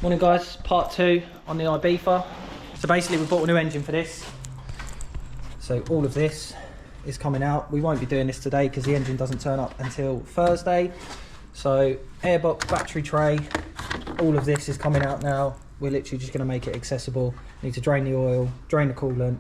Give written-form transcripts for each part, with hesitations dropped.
Morning guys, part 2 on the Ibiza. So basically we bought a new engine for this. So all of this is coming out. We won't be doing this today because the engine doesn't turn up until Thursday. So airbox, battery tray, all of this is coming out now. We're literally just going to make it accessible. Need to drain the oil, drain the coolant.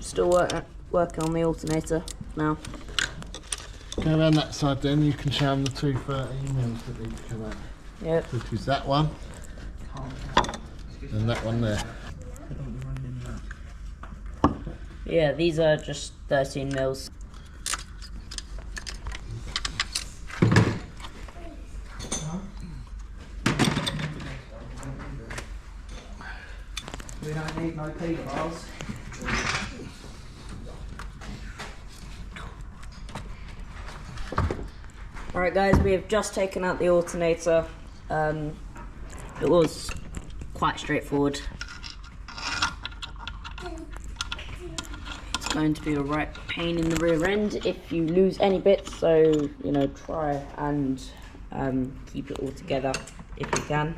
Still working on the alternator now. Go around that side then, you can show them the 213 mils that need to come out. Yep. Which is that one. And that one there. Yeah, these are just 13 mils. We don't need no Cabe bars. Alright guys, we have just taken out the alternator. It was quite straightforward. It's going to be a right pain in the rear end if you lose any bits, so you know, try and keep it all together if you can.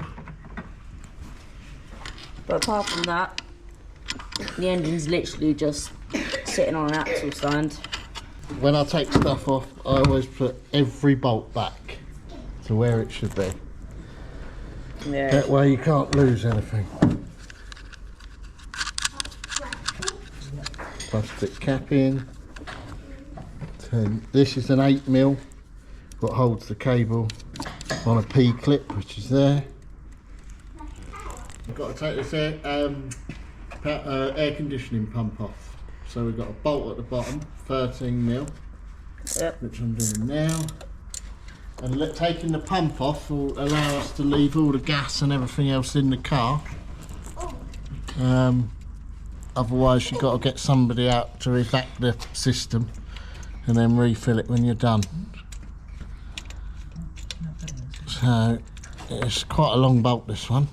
But apart from that, the engine's literally just sitting on an axle stand. When I take stuff off, I always put every bolt back to where it should be. Yeah. That way you can't lose anything. Plastic cap in. This is an 8mm, what holds the cable on a P-clip, which is there. I've got to take this air conditioning pump off. So we've got a bolt at the bottom, 13mm, Yep. which I'm doing now. And taking the pump off will allow us to leave all the gas and everything else in the car. Otherwise you've got to get somebody out to evac the system and then refill it when you're done. So it's quite a long bolt, this one.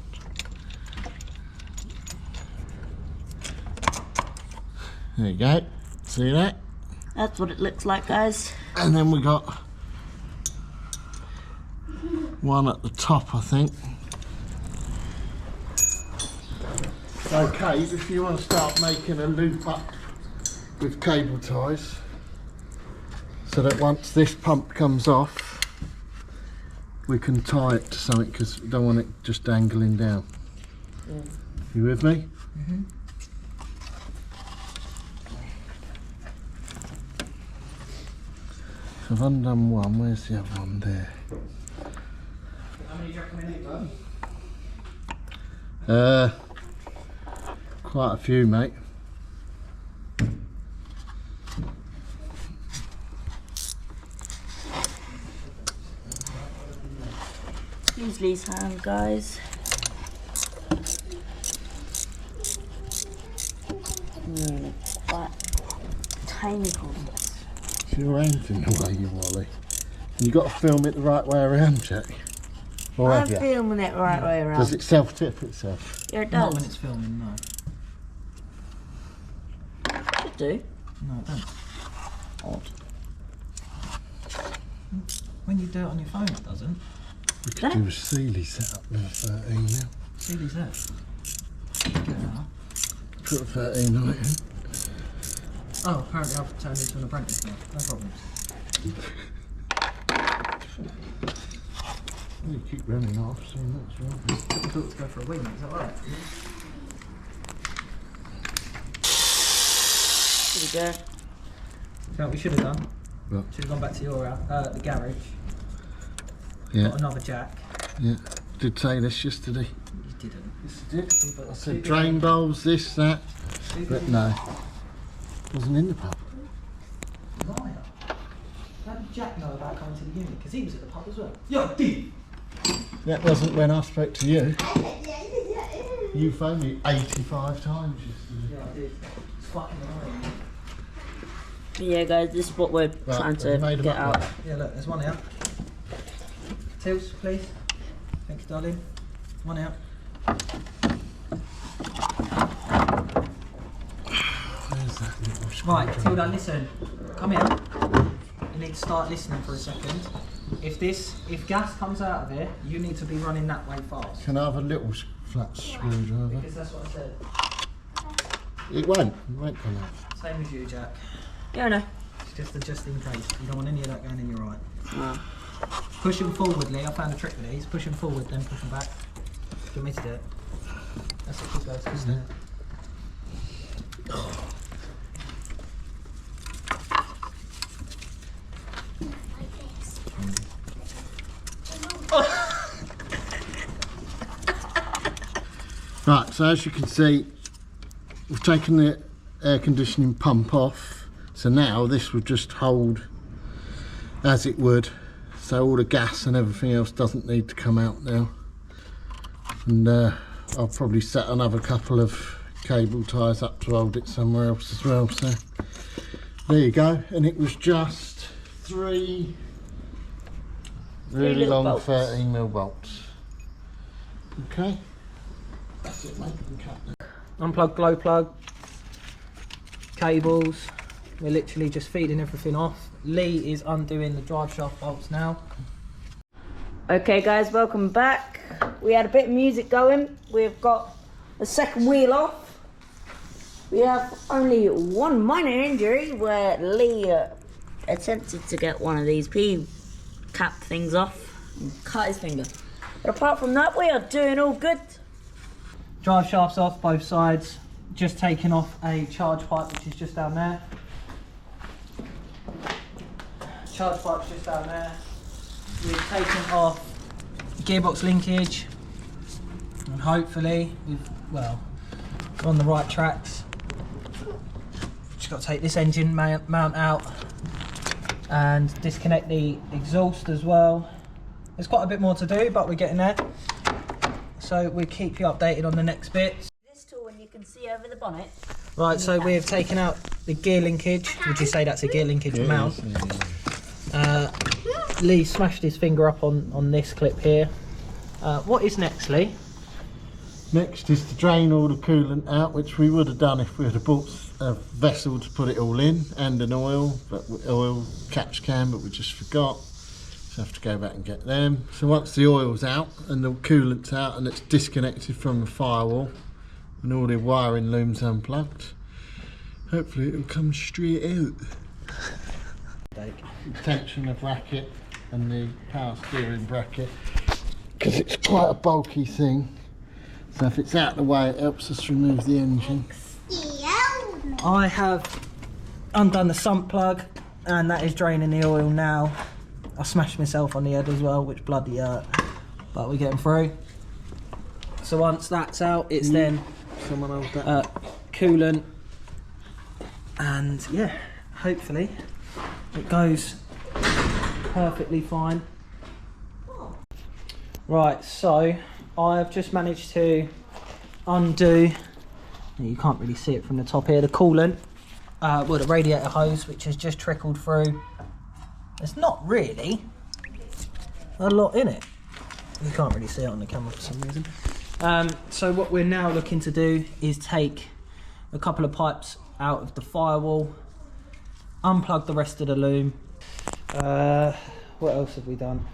There you go, see that? That's what it looks like, guys. And then we got one at the top, I think. Okay, if you want to start making a loop up with cable ties, so that once this pump comes off, we can tie it to something, because we don't want it just dangling down. Yeah. You with me? Mm-hmm. So I've undone one, where's the other one there? How many do you reckon we need? Quite a few, mate. Use Lee's hand, guys. Quite tiny problems. Your hand's in the way, you Wally. You got to film it the right way around, Jack. Or I'm have you? filming it the right way around. Does it self-tip itself? Yeah, it Not does. when it's filming, no. Should do. No, it don't. Odd. When you do it on your phone, it doesn't. We could do a Sealy setup with a 13 now. Sealy's there. Get it out. Put a 13 on it. Oh, apparently I've turned into an apprentice now. No problems. You keep running off, so that's right. Took me to go for a wee, mate. Is that right? Here we go. You know what we should have done? What? Should have gone back to your the garage. Yeah, Got another jack. yeah. Did say this yesterday. You didn't. Yes, I did. But I said drain bowls, this, that. But no. Wasn't in the pub. Liar. How did Jack know about coming to the unit? Because he was at the pub as well. Yeah, I did. That wasn't when I spoke to you. You phoned me 85 times yesterday. Yeah, I did. It's fucking annoying. Yeah, guys, this is what we're trying to made 'em get up, out. right? Yeah, look, there's one out. Tills, please. Thanks, darling. One out. Right, Tilda, listen. Come here. You need to start listening for a second. If gas comes out of here, you need to be running that way fast. Can I have a little flat screwdriver? Because that's what I said. It won't come out. Same as you, Jack. Yeah, no. It's just in case. You don't want any of that going in your eye. No. Push them forward, Lee. I found a trick with these. Push them forward, then push them back. Do you want me to do it? That's what good goes, isn't it? Right, so as you can see, we've taken the air conditioning pump off, so now this will just hold as it would, so all the gas and everything else doesn't need to come out now. And I'll probably set another couple of cable ties up to hold it somewhere else as well, so there you go. And it was just 3 really long bolts. 13mm bolts. Okay. That's it, mate. You can cut now. Unplug glow plug, cables. We're literally just feeding everything off. Lee is undoing the drive shaft bolts now. Okay guys, welcome back. We had a bit of music going. We've got the second wheel off. We have only one minor injury where Lee attempted to get one of these P cap things off and cut his finger. But apart from that, we are doing all good. Drive shafts off both sides. Just taking off a charge pipe, which is just down there. Charge pipe's just down there. We've taken off gearbox linkage, and hopefully we're on the right tracks. Just got to take this engine mount out and disconnect the exhaust as well. There's quite a bit more to do, but we're getting there. So we'll keep you updated on the next bits. This tool, and you can see over the bonnet. Right, so we've taken out the gear linkage. Would you say that's a gear linkage mount? Lee smashed his finger up on this clip here. What is next, Lee? Next is to drain all the coolant out, which we would have done if we had bought a vessel to put it all in, and an oil catch can, but we just forgot. So have to go back and get them. So once the oil's out and the coolant's out and it's disconnected from the firewall and all the wiring loom's unplugged, hopefully it'll come straight out. Tension of bracket and the power steering bracket, because it's quite a bulky thing, so if it's out of the way it helps us remove the engine. I have undone the sump plug and that is draining the oil now. I smashed myself on the head as well, which bloody hurt, but we're getting through. So once that's out, it's then coolant, and yeah, hopefully it goes perfectly fine. Right, so I've just managed to undo, you can't really see it from the top here, the coolant, the radiator hose, which has just trickled through. There's not really a lot in it. You can't really see it on the camera for some reason. So what we're now looking to do is take a couple of pipes out of the firewall, unplug the rest of the loom. What else have we done?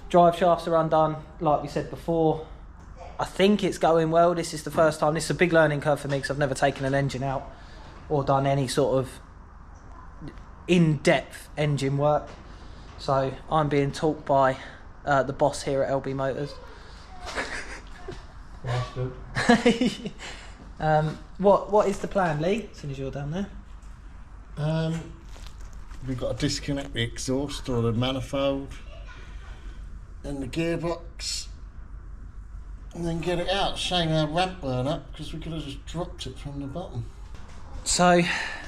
Drive shafts are undone, like we said before. I think it's going well. This is the first time. This is a big learning curve for me because I've never taken an engine out or done any sort of in-depth engine work. So I'm being taught by the boss here at LB Motors. What is the plan, Lee? As soon as you're down there. We've got to disconnect the exhaust or the manifold and the gearbox and then get it out. Shame our ramp weren't up because we could have just dropped it from the bottom. So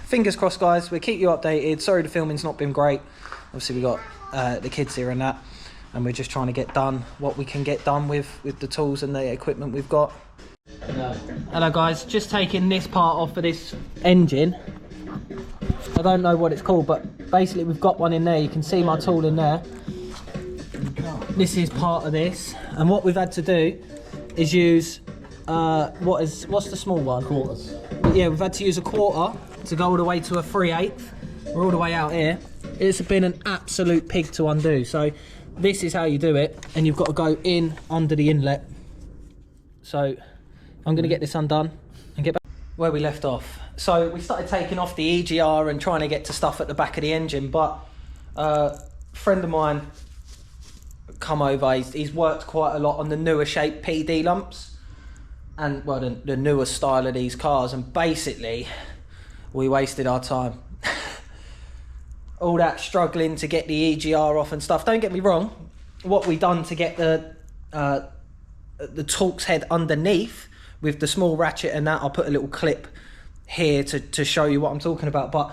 fingers crossed, guys. We'll keep you updated. Sorry the filming's not been great. Obviously we got the kids here and that, and we're just trying to get done what we can get done with the tools and the equipment we've got. Hello guys, just taking this part off of this engine. I don't know what it's called, but basically we've got one in there. You can see my tool in there. This is part of this, and what we've had to do is use what's the small one? Quarters. Yeah, we've had to use a quarter to go all the way to a 3/8. We're all the way out here. It's been an absolute pig to undo. So this is how you do it, and you've got to go in under the inlet. So I'm going to get this undone and get back where we left off. So we started taking off the EGR and trying to get to stuff at the back of the engine, but a friend of mine come over, he's worked quite a lot on the newer shape PD lumps, and well, the newer style of these cars, and basically we wasted our time. All that struggling to get the EGR off and stuff. Don't get me wrong, what we done to get the Torx head underneath with the small ratchet and that, I'll put a little clip here to show you what I'm talking about, but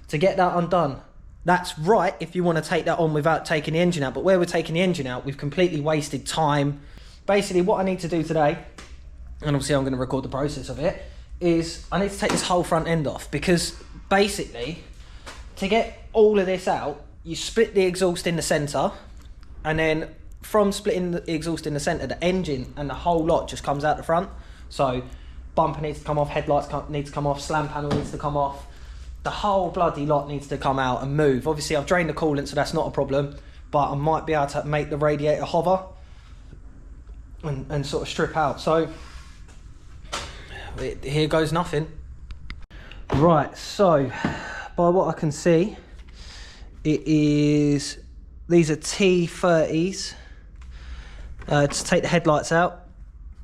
to get that undone, that's right if you want to take that on without taking the engine out, but where we're taking the engine out, we've completely wasted time. Basically what I need to do today, and obviously I'm going to record the process of it, is I need to take this whole front end off, because basically to get all of this out, you split the exhaust in the centre, and then from splitting the exhaust in the centre, the engine and the whole lot just comes out the front. So bumper needs to come off, headlights need to come off, slam panel needs to come off, the whole bloody lot needs to come out and move. Obviously I've drained the coolant, so that's not a problem, but I might be able to make the radiator hover and sort of strip out. So here goes nothing. Right, so by what I can see, these are T30s. To take the headlights out,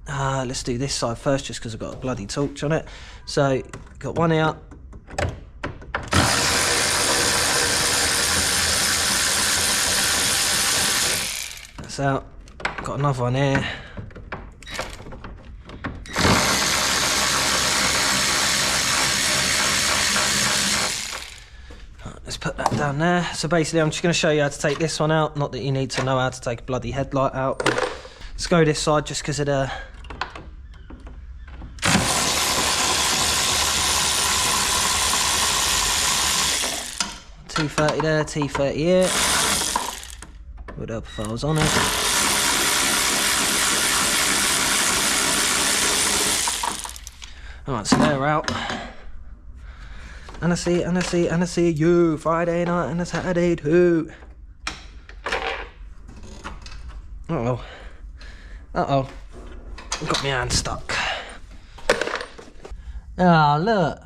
let's do this side first just because I've got a bloody torch on it. So got one out, that's out, got another one here. Let's put that down there. So basically I'm just going to show you how to take this one out. Not that you need to know how to take a bloody headlight out. Let's go this side just because of the... T30 there, T30 here. Would help if I was on it. Alright, so they're out. And I see you Friday night and a Saturday too. Uh-oh. Uh-oh. I've got my hand stuck. Ah, look.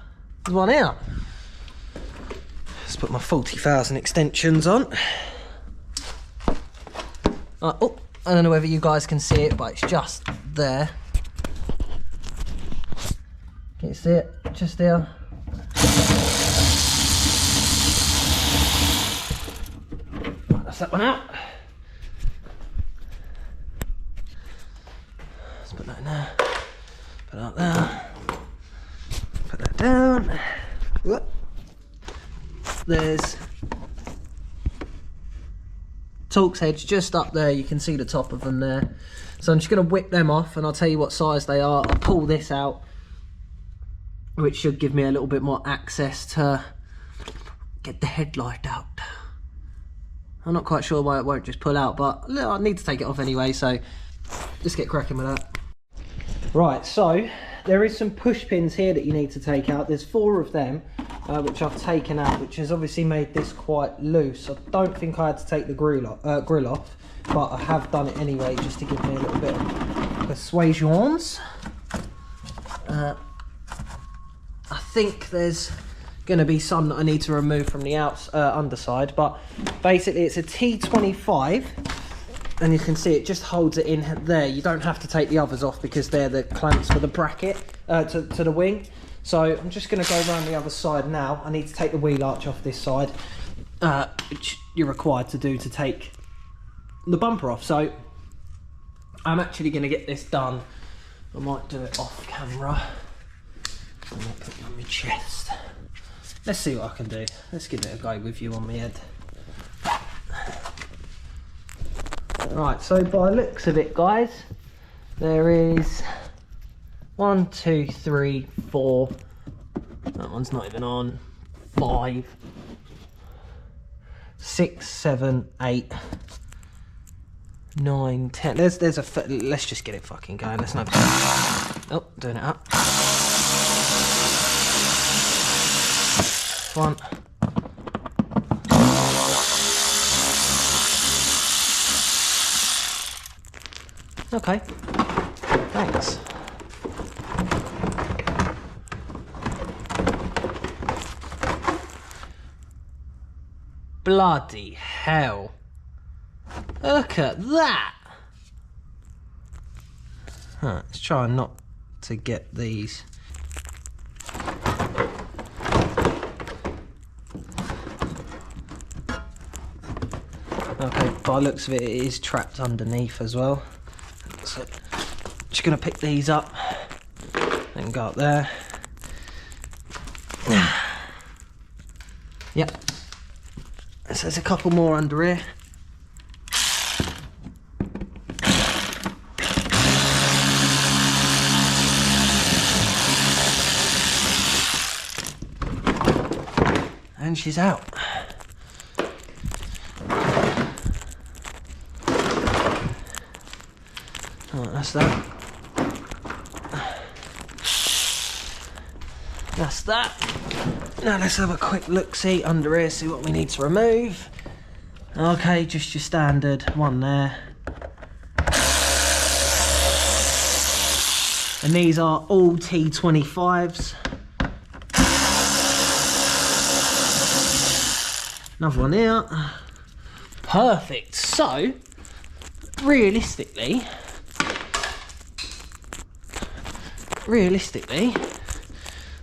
There's one here. Let's put my 40,000 extensions on. Oh, I don't know whether you guys can see it, but it's just there. Can you see it? Just there. That's that one out. Let's put that in there. Put that there. Put that down. Whoop. There's Torx heads just up there. You can see the top of them there. So I'm just going to whip them off, and I'll tell you what size they are. I'll pull this out, which should give me a little bit more access to get the headlight out. I'm not quite sure why it won't just pull out, but I need to take it off anyway, so let's get cracking with that. Right, so there is some push pins here that you need to take out. There's 4 of them, which I've taken out, which has obviously made this quite loose. I don't think I had to take the grill off, but I have done it anyway, just to give me a little bit of persuasions. I think there's going to be some that I need to remove from the underside, but basically it's a T25, and you can see it just holds it in there. You don't have to take the others off because they're the clamps for the bracket to the wing. So I'm just going to go around the other side now. I need to take the wheel arch off this side, which you're required to do to take the bumper off. So I'm actually going to get this done. I might do it off camera. I might put it on my chest. Let's see what I can do. Let's give it a go with you on my head. Right, so by the looks of it, guys, there is 1, 2, 3, 4. That one's not even on. 5, 6, 7, 8, 9, 10. Let's just get it fucking going. There's no point. Oh, doing it up. 1. Okay. Thanks. Bloody hell. Look at that. Let's try not to get these. Okay, by the looks of it, it is trapped underneath as well. So, just gonna pick these up and go up there. Yep. So there's a couple more under here. And she's out. Right, that's that. That's that. Now let's have a quick look-see under here, see what we need to remove. Okay, just your standard one there. And these are all T25s. Another one here. Perfect. So, realistically,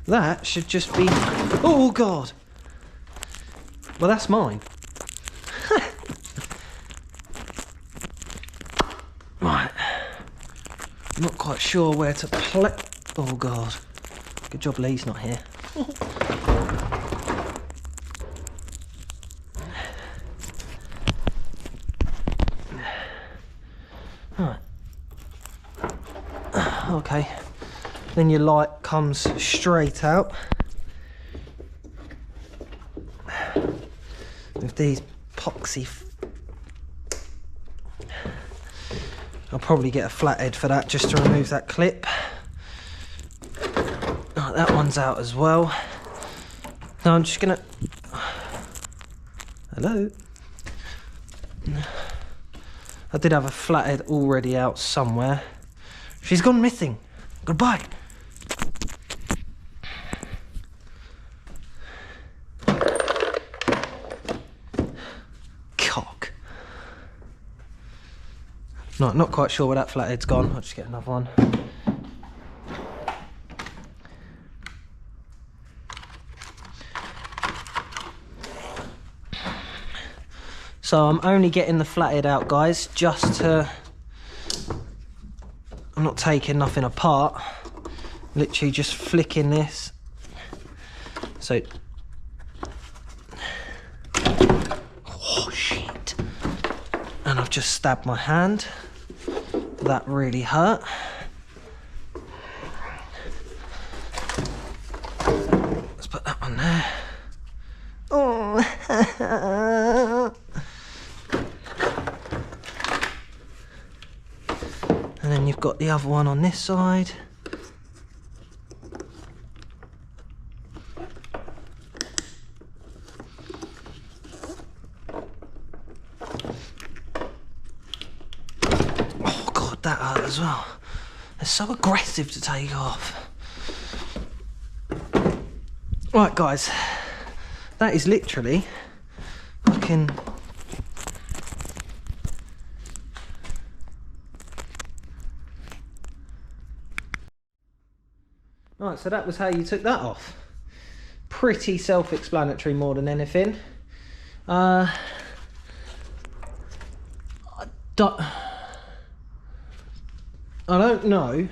that should just be... Oh, God. Well, that's mine. Right. I'm not quite sure where to play... Oh, God. Good job Lee's not here. Right. Okay. Then your light comes straight out. With these epoxy... I'll probably get a flathead for that just to remove that clip. Oh, that one's out as well. Now I'm just gonna... Hello? I did have a flathead already out somewhere. She's gone missing. Goodbye. Cock. No, not quite sure where that flathead's gone. I'll just get another one. So I'm only getting the flathead out, guys, just to... I'm not taking nothing apart. Literally just flicking this. So... Oh, shit. And I've just stabbed my hand. That really hurt. Let's put that one there. Oh. And then you've got the other one on this side. Oh God, that hurt as well. They're so aggressive to take off. Right, guys, that is literally fucking... Right, so that was how you took that off. Pretty self-explanatory more than anything. I don't know.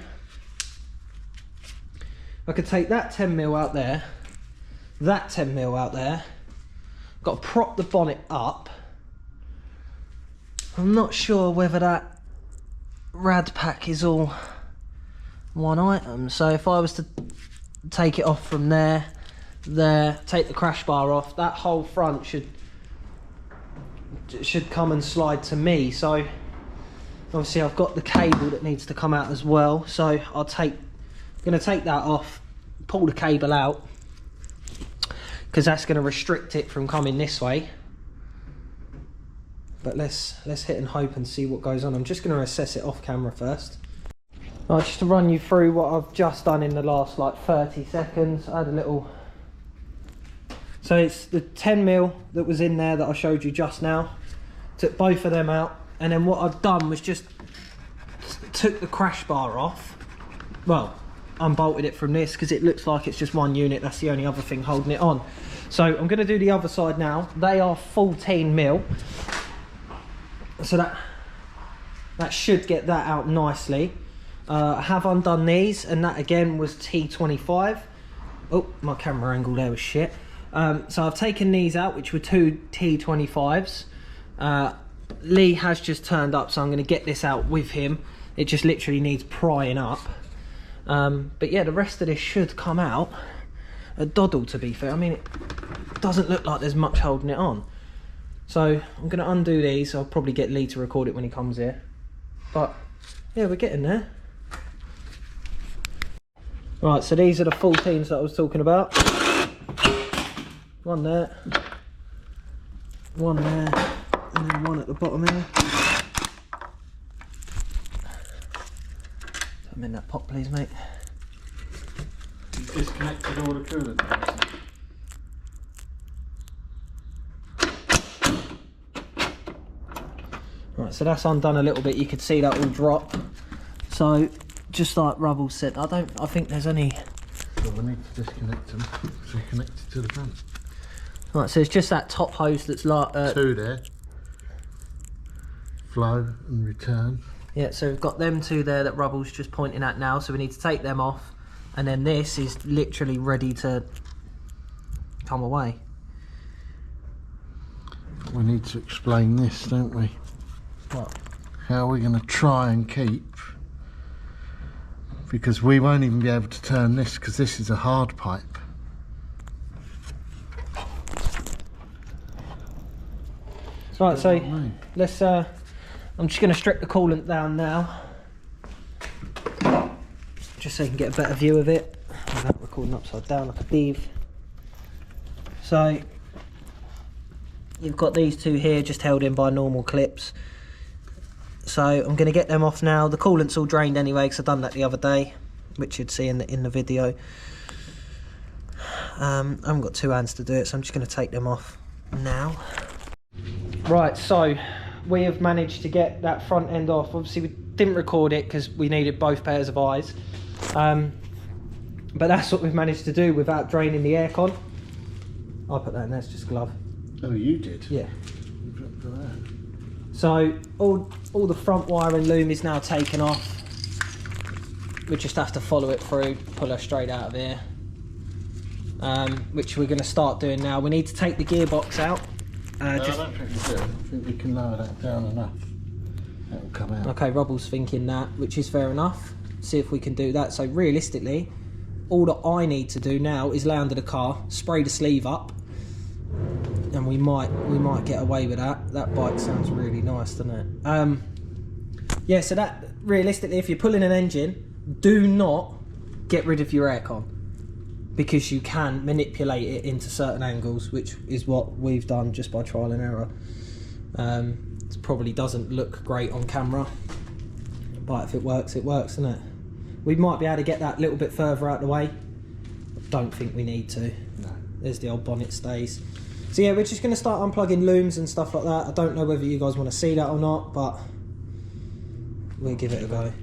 I could take that 10mm out there, that 10mm out there. Got to prop the bonnet up. I'm not sure whether that rad pack is all one item, so if I was to take it off from there, take the crash bar off, that whole front should come and slide to me. So Obviously I've got the cable that needs to come out as well, so I'm going to take that off, pull the cable out, because that's going to restrict it from coming this way. But let's hit and hope and see what goes on. I'm just going to assess it off camera first. Right, just to run you through what I've just done in the last like 30 seconds. I had a little... So it's the 10mm that was in there that I showed you just now. Took both of them out. And then what I've done was just took the crash bar off. Well, unbolted it from this because it looks like it's just one unit. That's the only other thing holding it on. So I'm going to do the other side now. They are 14mm. So that should get that out nicely. I have undone these, and that again was T25. Oh, my camera angle there was shit. So I've taken these out, which were 2 T25s. Lee has just turned up, so I'm going to get this out with him. It just literally needs prying up. But yeah, the rest of this should come out a doddle, to be fair. I mean, it doesn't look like there's much holding it on. So I'm going to undo these. I'll probably get Lee to record it when he comes here. But yeah, we're getting there. Right, so these are the 14s that I was talking about. One there. One there. And then one at the bottom here. Put them in that pot, please, mate. You've disconnected all the coolant. Right, so that's undone a little bit. You could see that all drop. So, just like Rubble said, I think there's any... So we need to disconnect them. So connected to the front. Right, so it's just that top hose that's like... 2 there. Flow and return. Yeah, so we've got them 2 there that Rubble's just pointing at now, so we need to take them off, and then this is literally ready to come away. We need to explain this, don't we? What? How we're going to try and keep, because we won't even be able to turn this because this is a hard pipe. Right, so let's I'm just going to strip the coolant down now, just so you can get a better view of it without recording upside down like a thief. So you've got these 2 here just held in by normal clips. So I'm going to get them off now. The coolant's all drained anyway because I've done that the other day, which you'd see in the video. I haven't got 2 hands to do it, so I'm just going to take them off now. Right, so we have managed to get that front end off. Obviously we didn't record it because we needed both pairs of eyes, but that's what we've managed to do without draining the aircon. I'll put that in there, it's just a glove. Oh, you did? Yeah. So all the front wire and loom is now taken off. We just have to follow it through, pull her straight out of here, which we're going to start doing now. We need to take the gearbox out. I don't think we do. I think we can lower that down enough. That will come out. Okay, Rubble's thinking that, which is fair enough. See if we can do that. So realistically, all that I need to do now is lay under the car, spray the sleeve up, and we might get away with that. That bike sounds really nice, doesn't it? Yeah, so that realistically, if you're pulling an engine, do not get rid of your aircon, because you can manipulate it into certain angles, which is what we've done just by trial and error. It probably doesn't look great on camera, but if it works, doesn't it? We might be able to get that a little bit further out the way. I don't think we need to. No. There's the old bonnet stays. So yeah, we're just going to start unplugging looms and stuff like that. I don't know whether you guys want to see that or not, but we'll give it a go.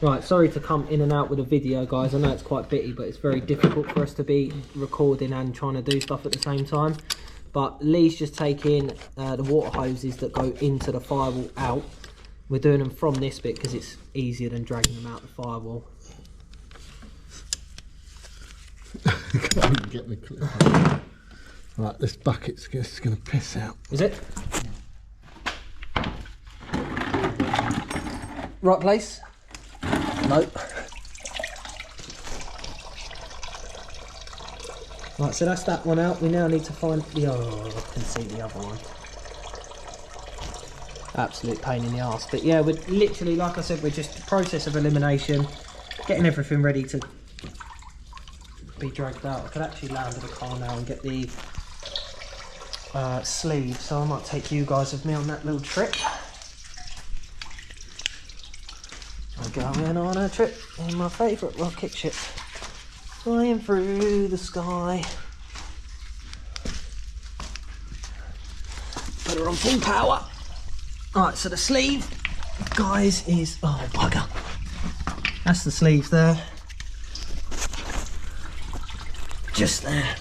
Right, sorry to come in and out with a video, guys. I know it's quite bitty, but it's very difficult for us to be recording and trying to do stuff at the same time. But Lee's just taking the water hoses that go into the firewall out. We're doing them from this bit because it's easier than dragging them out the firewall. Can't even get the clip. Right, this bucket's just going to piss out. Is it? Right place? Nope. Right, so that's that one out. We now need to find the... Oh, I can see the other one. absolute pain in the arse. But yeah, we're literally, like I said, we're just process of elimination, getting everything ready to be dragged out. I could actually land in the car now and get the sleeve, so I might take you guys with me on that little trip. I'm going on a trip in my favourite rocket ship, flying through the sky. Put her on full power. Alright, so the sleeve, guys, is, oh bugger, that's the sleeve there, just there,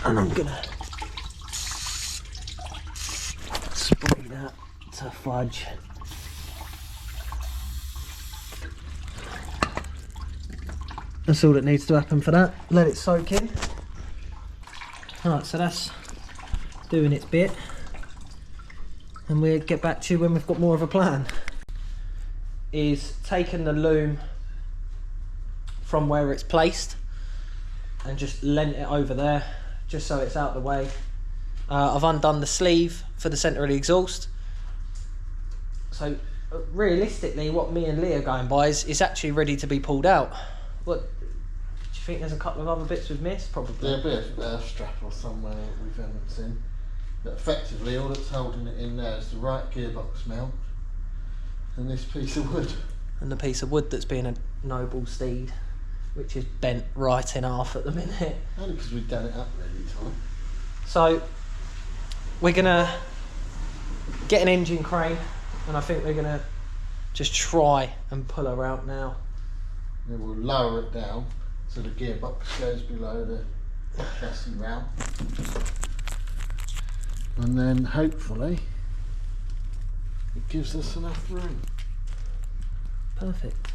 and I'm gonna spray that to fudge. That's all that needs to happen for that. Let it soak in. Alright, so that's doing its bit, and we'll get back to you when we've got more of a plan. Is taking the loom from where it's placed and just lent it over there, just so it's out of the way. I've undone the sleeve for the centre of the exhaust. So realistically, what me and Lee are going by is actually ready to be pulled out. What do you think? There's a couple of other bits we've missed, probably. There'll be a strap or somewhere that we haven't seen. But effectively, all that's holding it in there is the right gearbox mount and this piece of wood. And the piece of wood that's being a noble steed, which is bent right in half at the minute. Only because we've done it up really time. So we're gonna get an engine crane, and I think we're gonna just try and pull her out now. Then we'll lower it down so the gearbox goes below the chassis round. And then hopefully it gives us enough room. Perfect.